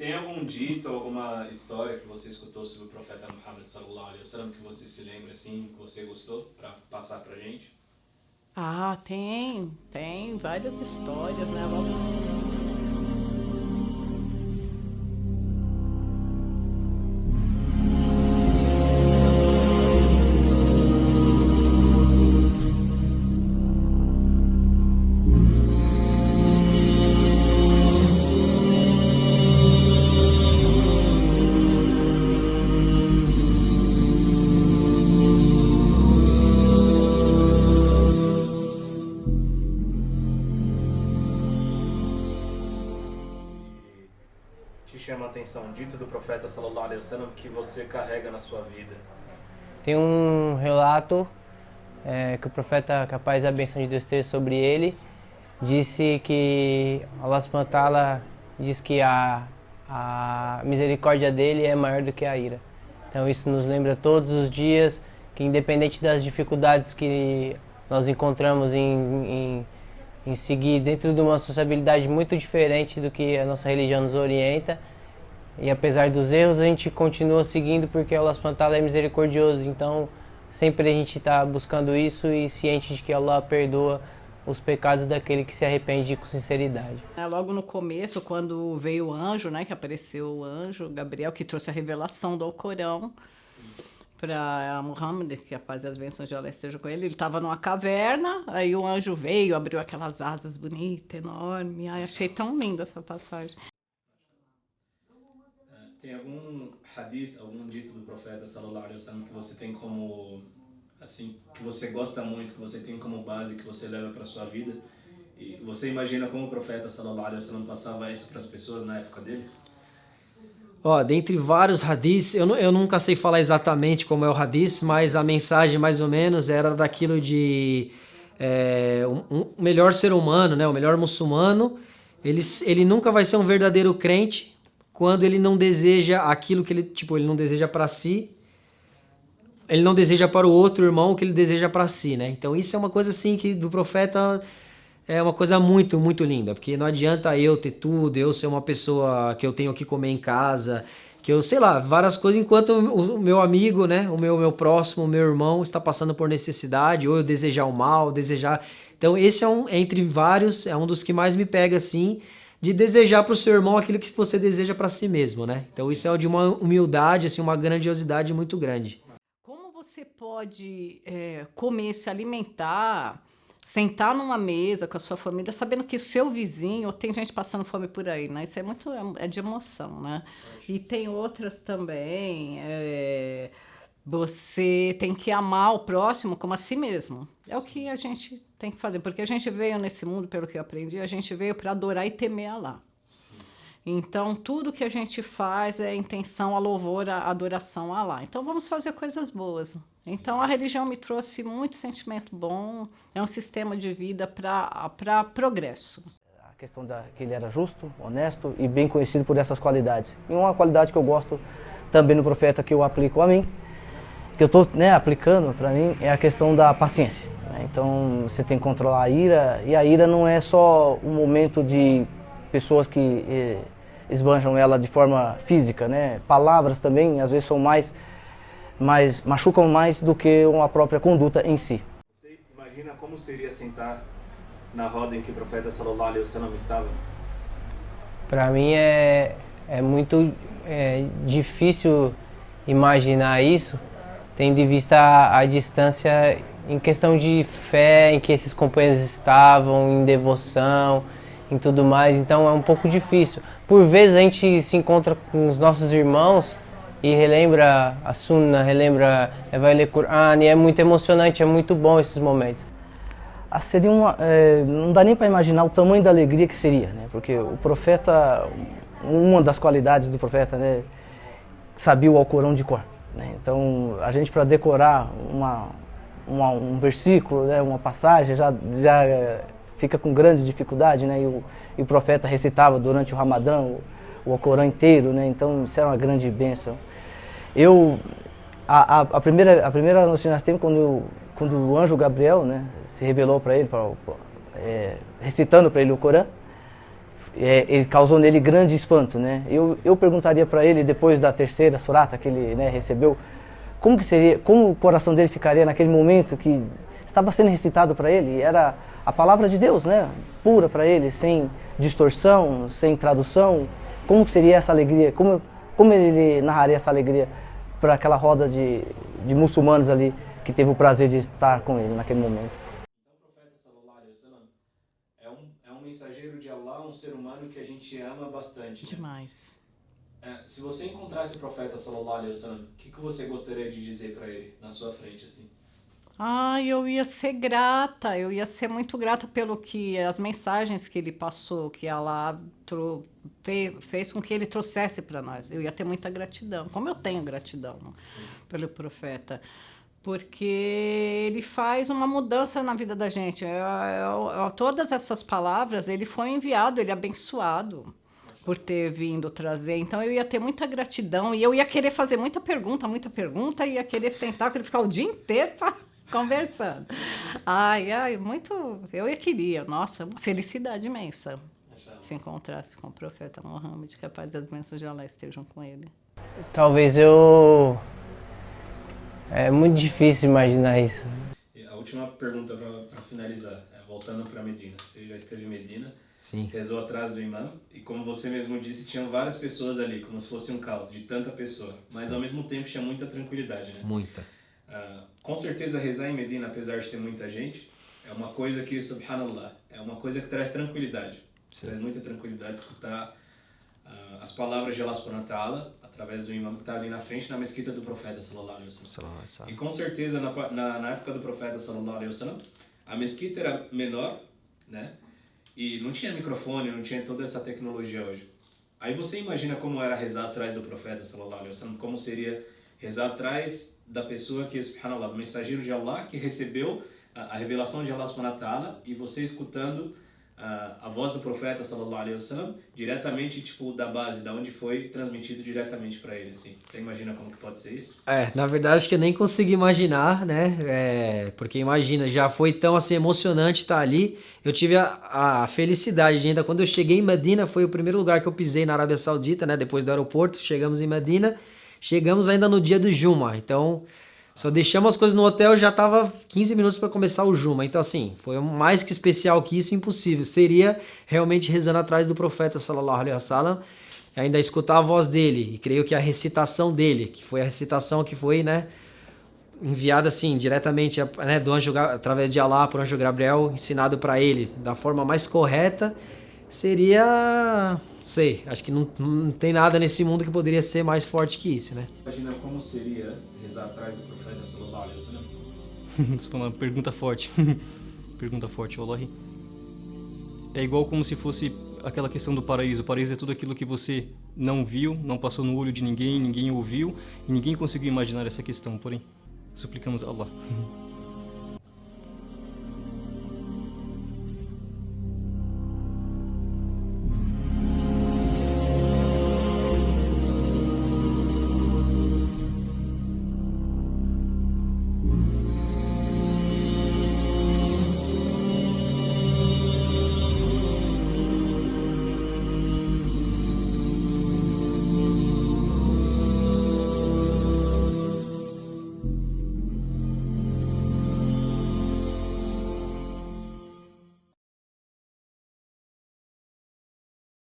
Tem algum dito, alguma história que você escutou sobre o profeta Muhammad sallallahu alaihi wasallam que você se lembra assim, que você gostou para passar pra gente? Ah, tem várias histórias, né? Logo. Te chama a atenção, dito do profeta sallallahu alaihi wasallam que você carrega na sua vida? Tem um relato que o profeta, que a paz e a bênção de Deus esteja sobre ele, disse que Allah subhanahu wa ta'ala diz que a misericórdia dele é maior do que a ira. Então isso nos lembra todos os dias que, independente das dificuldades que nós encontramos em seguir dentro de uma sociabilidade muito diferente do que a nossa religião nos orienta, e apesar dos erros a gente continua seguindo porque Allah subhanahu wa ta'ala é misericordioso. Então sempre a gente está buscando isso e ciente de que Allah perdoa os pecados daquele que se arrepende com sinceridade. Logo no começo, quando veio o anjo, né, que apareceu o anjo Gabriel, que trouxe a revelação do Alcorão para Muhammad, que a paz e as bênçãos de Allah estejam com ele, ele estava numa caverna, aí o anjo veio, abriu aquelas asas bonitas, enormes. Ai, achei tão linda essa passagem. Tem algum hadith, algum dito do profeta sallallahu alaihi wasallam que você tem como, assim, que você gosta muito, que você tem como base, que você leva para sua vida? E você imagina como o profeta sallallahu alaihi wasallam passava isso para as pessoas na época dele? Ó, dentre vários hadiths, eu nunca sei falar exatamente como é o hadith, mas a mensagem mais ou menos era daquilo de um melhor ser humano, né? O melhor muçulmano, ele nunca vai ser um verdadeiro crente quando ele não deseja aquilo que ele não deseja para si, ele não deseja para o outro irmão o que ele deseja para si, né? Então isso é uma coisa assim que do profeta é uma coisa muito, muito linda, porque não adianta eu ter tudo, eu ser uma pessoa que eu tenho que comer em casa, que eu sei lá, várias coisas, enquanto o meu amigo, né, o meu próximo, o meu irmão está passando por necessidade, ou eu desejar o mal, desejar. Então esse entre vários, é um dos que mais me pega assim, de desejar para o seu irmão aquilo que você deseja para si mesmo, né? Então isso é de uma humildade, assim, uma grandiosidade muito grande. Como você pode comer, se alimentar, sentar numa mesa com a sua família, sabendo que o seu vizinho, tem gente passando fome por aí, né? Isso é muito de emoção, né? E tem outras também. Você tem que amar o próximo como a si mesmo. É o que a gente tem que fazer, porque a gente veio nesse mundo, pelo que eu aprendi, a gente veio para adorar e temer Allah. Então, tudo que a gente faz é intenção a louvor, a adoração a Allah. Então, vamos fazer coisas boas. Então, a religião me trouxe muito sentimento bom, é um sistema de vida para progresso. A questão que ele era justo, honesto e bem conhecido por essas qualidades. E uma qualidade que eu gosto também no profeta, que eu aplico a mim, que eu estou aplicando para mim, é a questão da paciência. Então, você tem que controlar a ira, e a ira não é só um momento de pessoas que esbanjam ela de forma física, né? Palavras também, às vezes, são machucam mais do que uma própria conduta em si. Você imagina como seria sentar na roda em que o profeta sallallahu alaihi wasallam estava? Para mim é muito difícil imaginar isso, tendo em vista a distância em questão de fé em que esses companheiros estavam, em devoção, em tudo mais. Então é um pouco difícil. Por vezes a gente se encontra com os nossos irmãos e relembra a Sunnah, vai ler Qur'an, e é muito emocionante, é muito bom esses momentos. Seria não dá nem para imaginar o tamanho da alegria que seria, né? Porque o profeta, uma das qualidades do profeta, né, sabia o Alcorão de cor, né? Então a gente, para decorar um versículo, né, uma passagem, já fica com grande dificuldade, né? E o profeta recitava durante o Ramadã o Alcorão inteiro, né? Então isso era uma grande bênção. A primeira notícia que nós temos quando o anjo Gabriel, né, se revelou para ele, recitando para ele o Corão, ele causou nele grande espanto, né? Eu perguntaria para ele depois da terceira surata que ele, né, recebeu, como que seria, como o coração dele ficaria naquele momento que estava sendo recitado para ele, era a palavra de Deus, né? Pura para ele, sem distorção, sem tradução. Como que seria essa alegria? Como ele narraria essa alegria para aquela roda de muçulmanos ali que teve o prazer de estar com ele naquele momento? Então, o profeta sallallahu alaihi wasallam é um mensageiro de Allah, um ser humano que a gente ama bastante. Né? Demais. Se você encontrasse o profeta sallallahu alaihi wasallam, o que você gostaria de dizer para ele na sua frente assim? Eu ia ser grata, eu ia ser muito grata pelo que as mensagens que ele passou, que Allah fez com que ele trouxesse para nós. Eu ia ter muita gratidão, como eu tenho gratidão, né, pelo profeta, porque ele faz uma mudança na vida da gente. Todas essas palavras, ele foi enviado, ele é abençoado por ter vindo trazer. Então eu ia ter muita gratidão e eu ia querer fazer muita pergunta, e ia querer sentar, querer ficar o dia inteiro conversando. Muito. Eu queria, nossa, uma felicidade imensa se encontrasse com o profeta Muhammad, que a paz e as bênçãos de Allah estejam com ele. Talvez é muito difícil imaginar isso. E a última pergunta para finalizar, voltando para Medina. Você já esteve em Medina, Sim. Rezou atrás do imã, e como você mesmo disse, tinham várias pessoas ali, como se fosse um caos, de tanta pessoa. Mas Sim. Ao mesmo tempo tinha muita tranquilidade, né? Muita. Com certeza rezar em Medina, apesar de ter muita gente, é uma coisa que, subhanallah, é uma coisa que traz tranquilidade. Sim. Traz muita tranquilidade escutar as palavras de Allah subhanahu wa ta'ala através do imã que está ali na frente, na mesquita do profeta sallallahu alaihi wasallam. E com certeza na época do profeta sallallahu alaihi wasallam, a mesquita era menor, né? E não tinha microfone, não tinha toda essa tecnologia hoje. Aí você imagina como era rezar atrás do profeta sallallahu alaihi wasallam, como seria rezar atrás da pessoa que, subhanallah, o mensageiro de Allah que recebeu a revelação de Allah subhanahu wa ta'ala, e você escutando a voz do profeta sallallahu alaihi wasallam diretamente, tipo, da base, da onde foi transmitido diretamente para ele, assim. Você imagina como que pode ser isso? Na verdade, acho que eu nem consegui imaginar, né? Porque imagina, já foi tão assim emocionante estar ali. Eu tive a felicidade de ainda, quando eu cheguei em Medina, foi o primeiro lugar que eu pisei na Arábia Saudita, né? Depois do aeroporto, chegamos em Medina, chegamos ainda no dia do Juma, então só deixamos as coisas no hotel, já tava 15 minutos para começar o Juma. Então assim, foi mais que especial que isso, impossível. Seria realmente rezando atrás do profeta sallallahu alaihi wasallam, ainda escutar a voz dele, e creio que a recitação dele, que foi a recitação que foi, né, enviada assim diretamente, né, do anjo, através de Allah para o anjo Gabriel, ensinado para ele da forma mais correta, seria, não sei, acho que não tem nada nesse mundo que poderia ser mais forte que isso, né? Imagina como seria rezar atrás do profeta sallallahu alaihi wasallam. Isso é uma pergunta forte. Pergunta forte, wallahi. É igual como se fosse aquela questão do paraíso. O paraíso é tudo aquilo que você não viu, não passou no olho de ninguém, ninguém ouviu, e ninguém conseguiu imaginar essa questão. Porém, suplicamos a Allah.